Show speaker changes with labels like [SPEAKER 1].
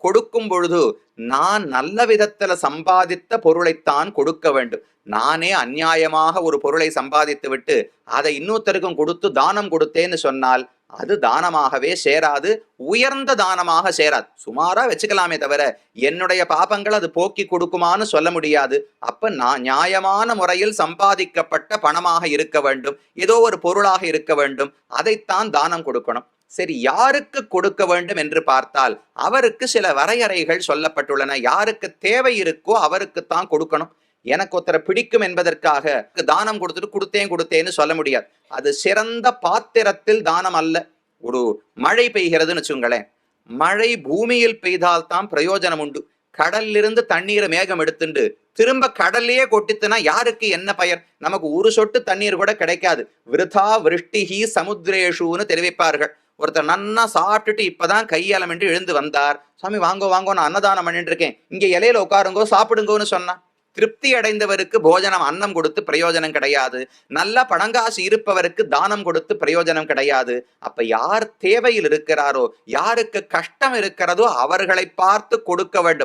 [SPEAKER 1] கொடுக்கும் பொழுது நான் நல்ல விதத்துல சம்பாதித்த பொருளைத்தான் கொடுக்க வேண்டும். நானே அநியாயமாக ஒரு பொருளை சம்பாதித்து விட்டு அதை இன்னொருத்தருக்கும் கொடுத்து தானம் கொடுத்தேன்னு சொன்னால் அது தானமாகவே சேராது, உயர்ந்த தானமாக சேராது. சுமாரா வச்சுக்கலாமே தவிர என்னுடைய பாபங்கள் அது போக்கி கொடுக்குமான்னு சொல்ல முடியாது. அப்ப நான் நியாயமான முறையில் சம்பாதிக்கப்பட்ட பணமாக இருக்க வேண்டும், ஏதோ ஒரு பொருளாக இருக்க வேண்டும், அதைத்தான் தானம் கொடுக்கணும். சரி, யாருக்கு கொடுக்க வேண்டும் என்று பார்த்தால் அவருக்கு சில வரையறைகள் சொல்லப்பட்டுள்ளன. யாருக்கு தேவை இருக்கோ அவருக்குத்தான் கொடுக்கணும். எனக்கு ஒருத்தரை பிடிக்கும் என்பதற்காக தானம் கொடுத்தேன்னு சொல்ல முடியாது. அது சிறந்த பாத்திரத்தில் தானம் அல்ல. ஒரு மழை பெய்கிறதுன்னு வச்சுங்களேன், மழை பூமியில் பெய்தால்தான் பிரயோஜனம் உண்டு. கடல்லிருந்து தண்ணீரை மேகம் எடுத்துண்டு திரும்ப கடல்லையே கொட்டித்துனா யாருக்கு என்ன பயன்? நமக்கு ஒரு சொட்டு தண்ணீர் கூட கிடைக்காது. விருதா விருஷ்டிஹி சமுத்திரேஷுன்னு தெரிவிப்பார்கள். ஒருத்தர் நன்னா சாப்பிட்டுட்டு இப்பதான் கையாலம் என்று எழுந்து வந்தார். சாமி வாங்கோ வாங்கோ, நான் அன்னதானம் பண்ணிட்டு இருக்கேன், இங்க இலையில உட்காருங்கோ சாப்பிடுங்கோன்னு சொன்னா திருப்தி அடைந்தவருக்கு போஜனம் அன்னம் கொடுத்து பிரயோஜனம் கிடையாது. நல்ல பணங்காசு இருப்பவருக்கு தானம் கொடுத்து பிரயோஜனம் கிடையாது. அப்ப யார் தேவையில் இருக்கிறாரோ, யாருக்கு கஷ்டம் இருக்கிறதோ அவர்களை பார்த்து கொடுக்க வேண்டும்.